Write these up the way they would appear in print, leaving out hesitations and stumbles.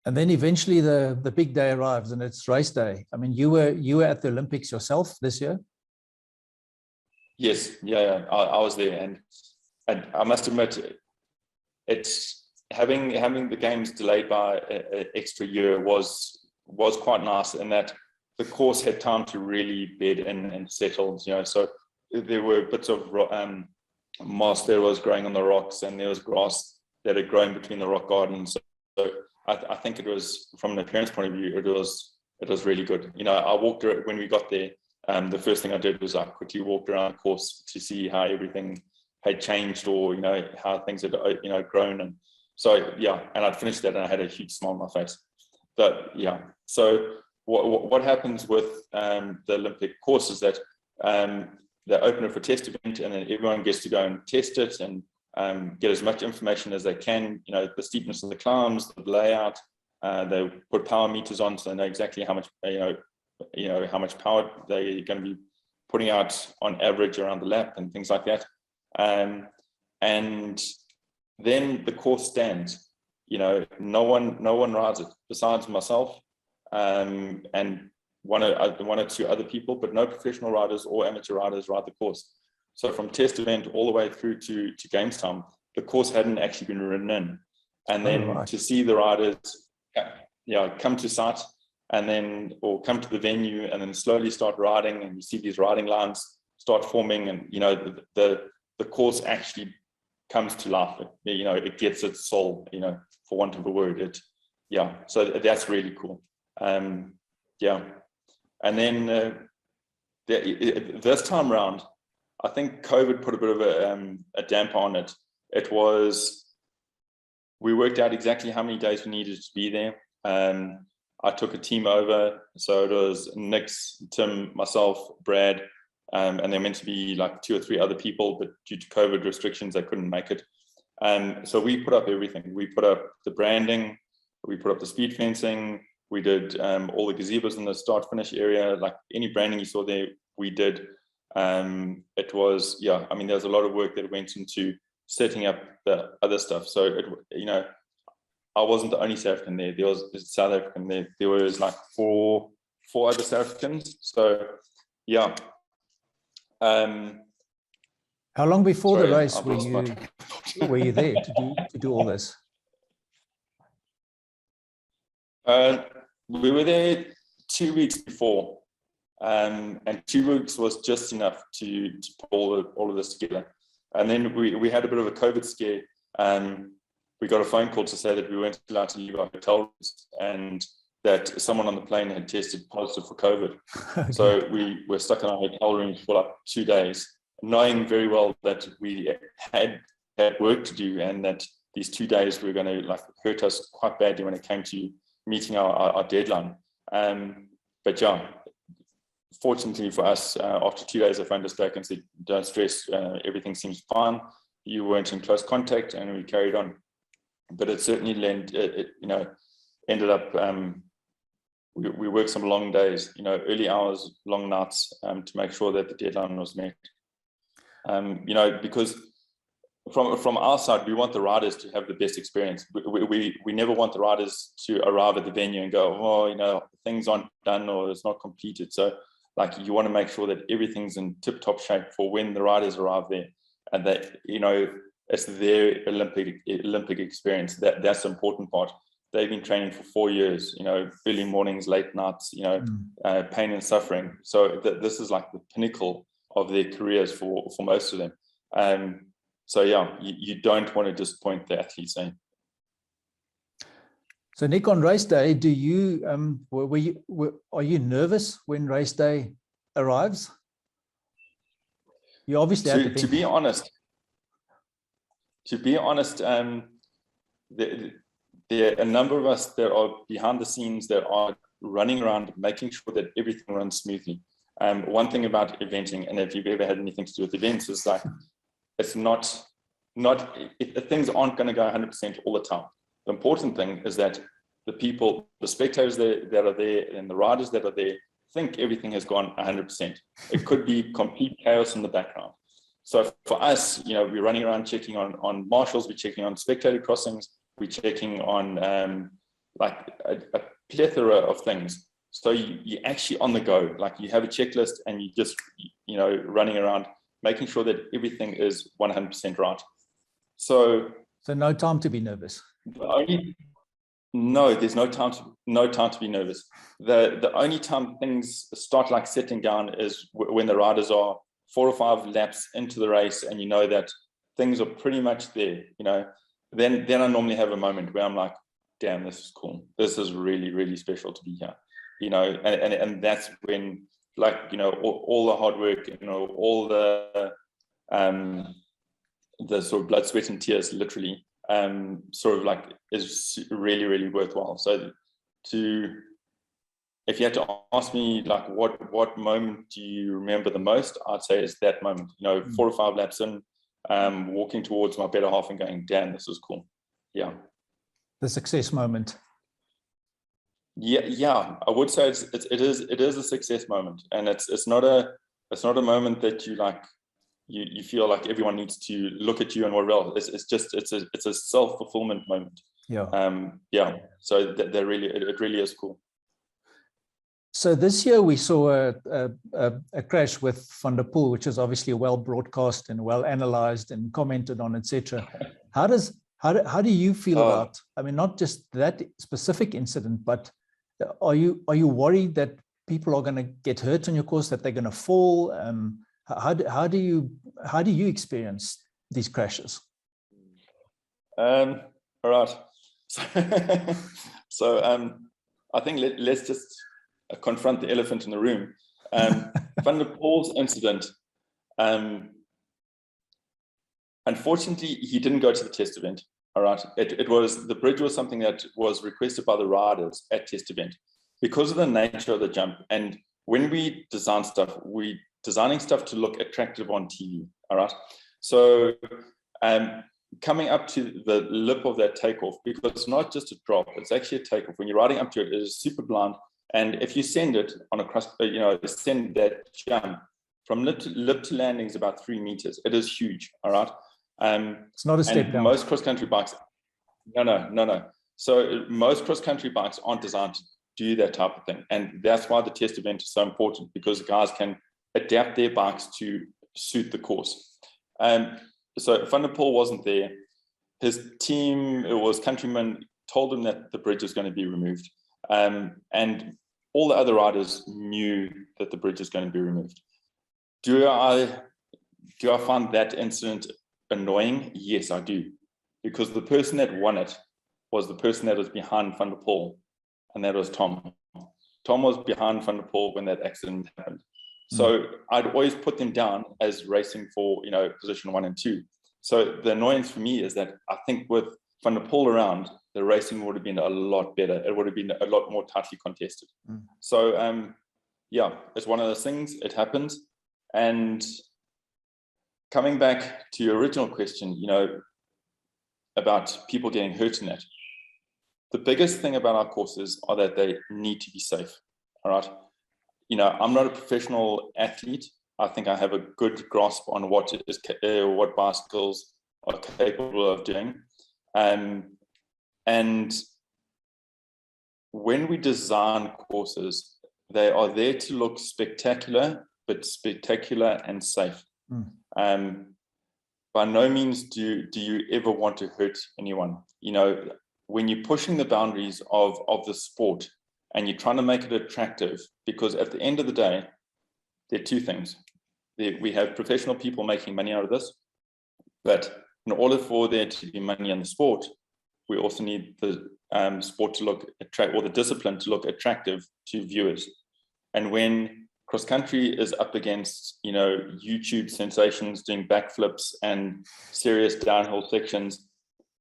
And then eventually the big day arrives, and it's race day. I mean, you were at the Olympics yourself this year? Yes, yeah. I was there, and I must admit, it's having the games delayed by an extra year was quite nice, in that the course had time to really bed in and settle. So there were bits of moss that was growing on the rocks, and there was grass that had grown between the rock gardens. So I think it was, from an appearance point of view, it was really good. I walked around when we got there. The first thing I did was I quickly walked around the course to see how everything had changed, or how things had grown. And so and I'd finished that and I had a huge smile on my face. But so what happens with the Olympic course is that they open it for test event, and then everyone gets to go and test it and get as much information as they can, the steepness of the climbs, the layout. They put power meters on, so they know exactly how much how much power they're going to be putting out on average around the lap and things like that. And then the course stands. No one rides it besides myself and one or two other people, but no professional riders or amateur riders ride the course. So from test event all the way through to games time, the course hadn't actually been ridden in. And then to see the riders come to site, and then, or come to the venue, and then slowly start riding, and you see these riding lines start forming, and the course actually comes to life. It gets its soul, for want of a word. So that's really cool. And then this time round, I think COVID put a bit of a damper on it. We worked out exactly how many days we needed to be there. I took a team over, so it was Nick's, Tim, myself, Brad, and there meant to be like 2 or 3 other people, but due to COVID restrictions, they couldn't make it. So we put up everything. We put up the branding, we put up the speed fencing, we did all the gazebos in the start-finish area, like any branding you saw there, we did. It was, there's a lot of work that went into setting up the other stuff. So, I wasn't the only South African there. There was a South African there. There was like four other South Africans. So, how long before the race were you there to do all this? We were there 2 weeks before, and 2 weeks was just enough to pull all of this together. And then we had a bit of a COVID scare. We got a phone call to say that we weren't allowed to leave our hotel rooms, and that someone on the plane had tested positive for COVID. Okay. So we were stuck in our hotel rooms for like 2 days, knowing very well that we had work to do, and that these 2 days were going to hurt us quite badly when it came to meeting our deadline. But fortunately for us, after 2 days, I phoned us back and said, "Don't stress, everything seems fine. You weren't in close contact," and we carried on. But it certainly ended up, we worked some long days, early hours, long nights, to make sure that the deadline was met. Because from our side, we want the riders to have the best experience. We never want the riders to arrive at the venue and go, "Oh, things aren't done or it's not completed." So you want to make sure that everything's in tip-top shape for when the riders arrive there, and that, it's their Olympic experience. That's the important part. They've been training for 4 years, early mornings, late nights, pain and suffering. So this is like the pinnacle of their careers for most of them. So you don't want to disappoint the athletes. So Nick, on race day, do you are you nervous when race day arrives? You obviously have to be honest. To be honest, there are a number of us that are behind the scenes that are running around making sure that everything runs smoothly. One thing about eventing, and if you've ever had anything to do with events, is it's not things aren't going to go 100% all the time. The important thing is that the spectators that are there and the riders that are there think everything has gone 100%. It could be complete chaos in the background. So for us, we're running around checking on marshals, we're checking on spectator crossings, we're checking on like a plethora of things. So you're actually on the go, like you have a checklist and you just, running around, making sure that everything is 100% right. So no time to be nervous. No, there's no time to be nervous. The only time things start like settling down is when the riders are 4 or 5 laps into the race and you know that things are pretty much there, then I normally have a moment where I'm like, damn, this is cool. This is really, really special to be here, and that's when, like, all the hard work, all the sort of blood, sweat and tears, literally, sort of like is really, really worthwhile. So if you had to ask me, like, what moment do you remember the most, I'd say it's that moment, 4 or 5 laps in, walking towards my better half and going, damn, this is cool. Yeah. The success moment. Yeah, I would say it is a success moment, and it's not a moment that you like. You feel like everyone needs to look at you and what else. It's a self-fulfillment moment. Yeah. So it really is cool. So this year we saw a crash with Van der Poel, which is obviously well broadcast and well analyzed and commented on, etc. How do you feel about? I mean, not just that specific incident, but are you worried that people are going to get hurt on your course, that they're going to fall? How do you experience these crashes? All right. So I think let's just confront the elephant in the room. Van der Poel's incident. Unfortunately, he didn't go to the test event. All right. The bridge was something that was requested by the riders at test event because of the nature of the jump. And when we design stuff, we designing stuff to look attractive on TV. All right. So coming up to the lip of that takeoff, because it's not just a drop, it's actually a takeoff. When you're riding up to it, it is super blind. And if you send it on send that jump from lip to landing is about 3 meters. It is huge. All right. It's not a step down. Most cross-country bikes, no. So most cross-country bikes aren't designed to do that type of thing. And that's why the test event is so important, because guys can adapt their bikes to suit the course. So Van der Poel wasn't there. His team, it was countrymen, told him that the bridge was going to be removed. And all the other riders knew that the bridge is going to be removed. Do I find that incident annoying? Yes, I do. Because the person that won it was the person that was behind Van der Poel, and that was Tom. Tom was behind Van der Poel when that accident happened. So I'd always put them down as racing for, position 1 and 2. So the annoyance for me is that I think with Van der Poel around, the racing would have been a lot better. It would have been a lot more tightly contested. So yeah, it's one of those things. It happens. And coming back to your original question, about people getting hurt in that. The biggest thing about our courses are that they need to be safe. All right. I'm not a professional athlete. I think I have a good grasp on what bicycles are capable of doing. And when we design courses, they are there to look spectacular, but spectacular and safe. By no means do you ever want to hurt anyone. When you're pushing the boundaries of the sport and you're trying to make it attractive, because at the end of the day, there are 2 things. We have professional people making money out of this, but in order for there to be money in the sport, we also need the sport to or the discipline to look attractive to viewers. And when cross country is up against, YouTube sensations doing backflips and serious downhill sections,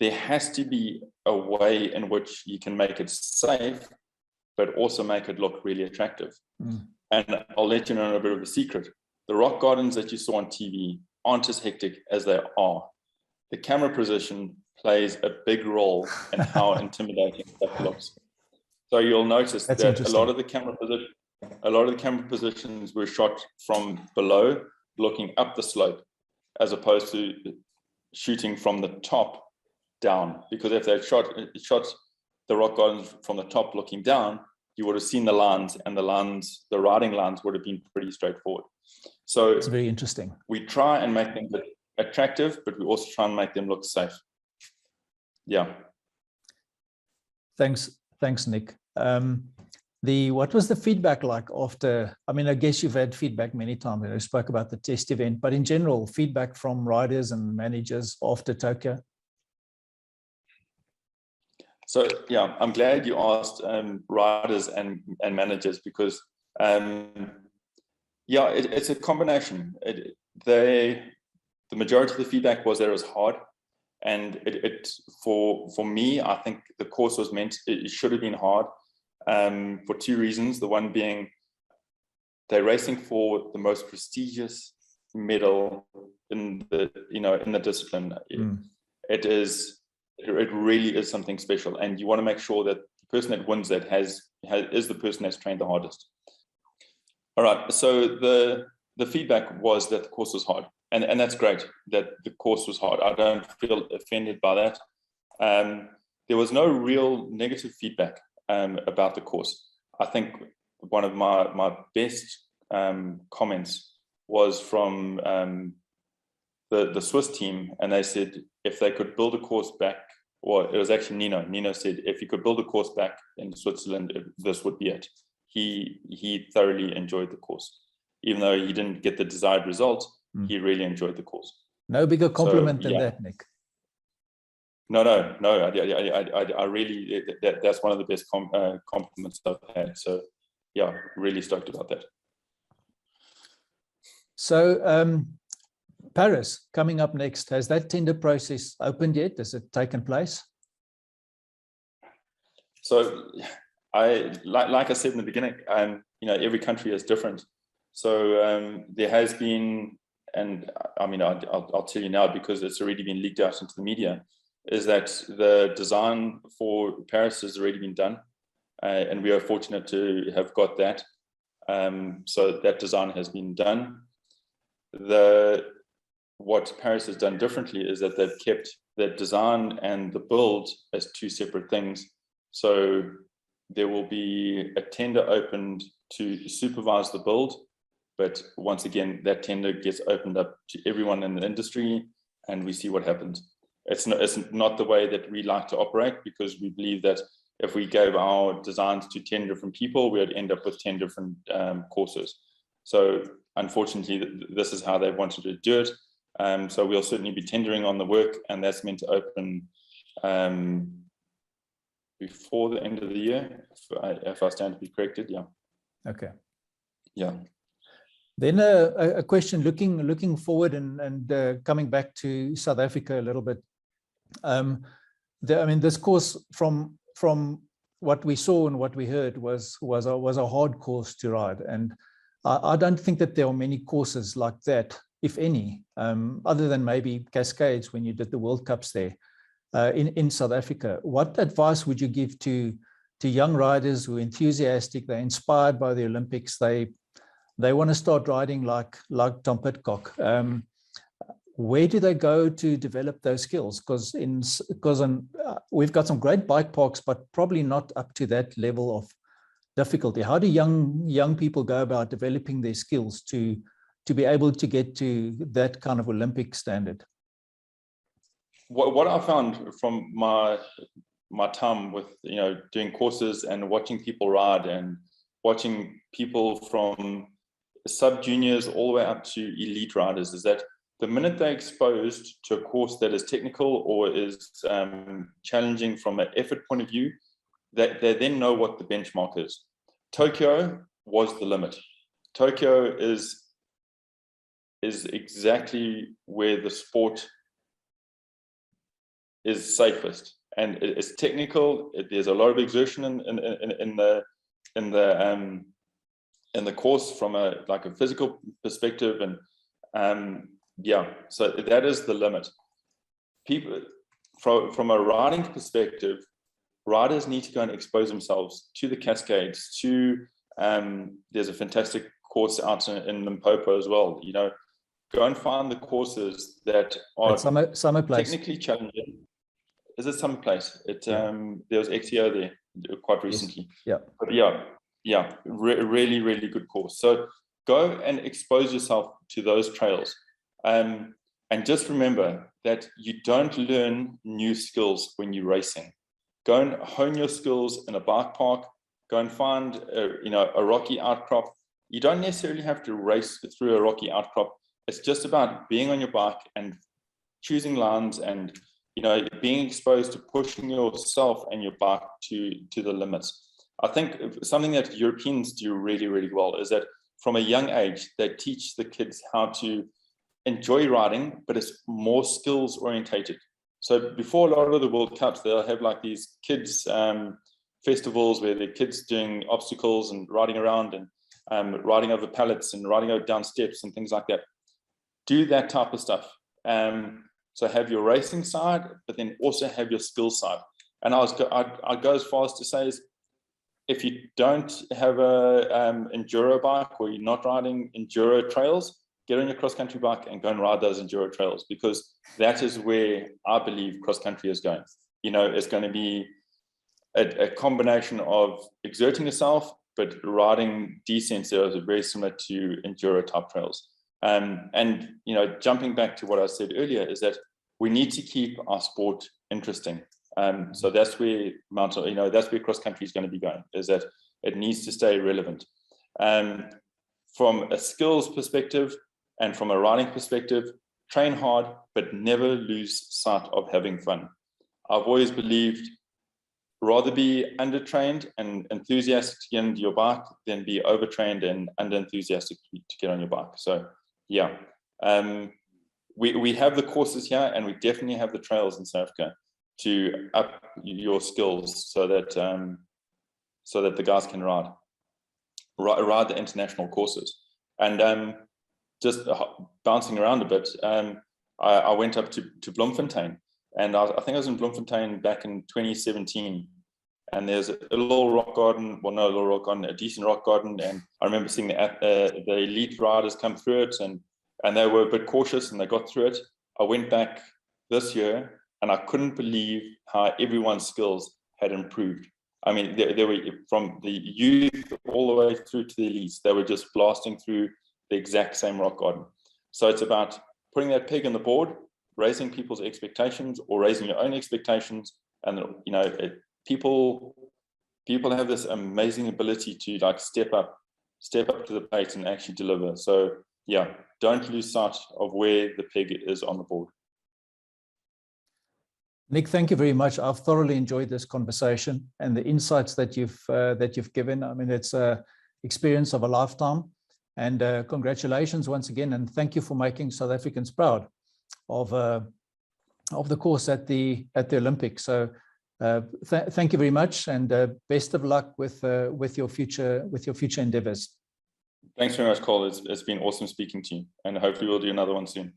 there has to be a way in which you can make it safe, but also make it look really attractive. And I'll let you know a bit of a secret. The rock gardens that you saw on TV aren't as hectic as they are. The camera position plays a big role in how intimidating that looks. So you'll notice that a lot of the camera positions were shot from below, looking up the slope, as opposed to shooting from the top down. Because if they shot the rock garden from the top looking down, you would have seen the lines, and the riding lines would have been pretty straightforward. So it's very interesting. We try and make them look attractive, but we also try and make them look safe. Yeah. Thanks, Nick. What was the feedback like after? I mean, I guess you've had feedback many times. I spoke about the test event, but in general, feedback from riders and managers after Tokyo. So yeah, I'm glad you asked riders and managers, because yeah, it's a combination. The majority of the feedback was that it was hard, and for me, I think the course was it should have been hard for two reasons. The one being they're racing for the most prestigious medal in the discipline. It really is something special, and you want to make sure that the person that wins that is the person that's trained the hardest. All right, so the feedback was that the course was hard, and that's great that the course was hard. I don't feel offended by that. There was no real negative feedback about the course. I think one of my best comments was from the Swiss team, and they said if they could build a course back, or it was actually Nino said, if you could build a course back in Switzerland, this would be it. He thoroughly enjoyed the course. Even though he didn't get the desired result, he really enjoyed the course. No bigger compliment than that, Nick. No. I really, that's one of the best compliments I've had. So yeah, really stoked about that. So Paris coming up next. Has that tender process opened yet? Has it taken place? So like I said in the beginning, every country is different. So there has been, and I mean, I'll tell you now because it's already been leaked out into the media, is that the design for Paris has already been done, and we are fortunate to have got that. So that design has been done. What Paris has done differently is that they've kept the design and the build as two separate things. So there will be a tender opened to supervise the build, but once again, that tender gets opened up to everyone in the industry, and we see what happens. It's not the way that we like to operate, because we believe that if we gave our designs to 10 different people, we would end up with 10 different courses. So unfortunately, this is how they wanted to do it. So we'll certainly be tendering on the work, and that's meant to open before the end of the year, if I stand to be corrected. Yeah. Okay. Yeah. Then a question looking forward and coming back to South Africa a little bit. I mean, this course from what we saw and what we heard was a hard course to ride, and I don't think that there are many courses like that, if any, other than maybe Cascades when you did the World Cups there in South Africa. What advice would you give to young riders who are enthusiastic, they're inspired by the Olympics, they want to start riding like Tom Pidcock? Where do they go to develop those skills? Because we've got some great bike parks, but probably not up to that level of difficulty. How do young people go about developing their skills to be able to get to that kind of Olympic standard? What I found from my time with doing courses and watching people ride and watching people from sub juniors all the way up to elite riders is that the minute they're exposed to a course that is technical or is challenging from an effort point of view, that they then know what the benchmark is. Tokyo was the limit. Tokyo is exactly where the sport is safest, and it's technical. There's a lot of exertion in the course from a physical perspective, and yeah, so that is the limit. People from a riding perspective, riders need to go and expose themselves to the Cascades, to there's a fantastic course out in Limpopo as well. Go and find the courses that are summer place. technically challenging. is it Summer Place? There was XEO there quite recently. Yes. But really, really good course. So go and expose yourself to those trails. And just remember that you don't learn new skills when you're racing. Go and hone your skills in a bike park. Go and find a rocky outcrop. You don't necessarily have to race through a rocky outcrop. It's just about being on your bike and choosing lines and being exposed to pushing yourself and your bike to the limits. I think something that Europeans do really, really well is that from a young age, they teach the kids how to enjoy riding, but it's more skills orientated. So before a lot of the World Cups, they'll have like these kids festivals where the kids doing obstacles and riding around and riding over pallets and riding down steps and things like that. Do that type of stuff. So have your racing side, but then also have your skill side. And I'd go as far as to say is, if you don't have a enduro bike or you're not riding enduro trails, get on your cross-country bike and go and ride those enduro trails, because that is where I believe cross-country is going. It's going to be a combination of exerting yourself, but riding descents that are very similar to enduro type trails. And jumping back to what I said earlier is that we need to keep our sport interesting. So that's where that's where cross country is going to be going, is that it needs to stay relevant. From a skills perspective and from a riding perspective, train hard, but never lose sight of having fun. I've always believed rather be undertrained and enthusiastic to get into your bike than be overtrained and under-enthusiastic to get on your bike. So yeah, we have the courses here, and we definitely have the trails in South Africa to up your skills so that the guys can ride the international courses. And just bouncing around a bit, I went up to Bloemfontein, and I think I was in Bloemfontein back in 2017. And there's a little rock garden, well, no, a little rock garden, a decent rock garden. And I remember seeing the elite riders come through it, and they were a bit cautious, and they got through it. I went back this year, and I couldn't believe how everyone's skills had improved. I mean, they were from the youth all the way through to the elites. They were just blasting through the exact same rock garden. So it's about putting that peg on the board, raising people's expectations or raising your own expectations. And, people have this amazing ability to like step up to the plate and actually deliver. So yeah, don't lose sight of where the peg is on the board. Nick, thank you very much. I've thoroughly enjoyed this conversation and the insights that you've given. I mean, it's an experience of a lifetime, and congratulations once again, and thank you for making South Africans proud of the course at the Olympics. So thank you very much, and best of luck with your future endeavors. Thanks very much, Cole. It's been awesome speaking to you, and hopefully we'll do another one soon.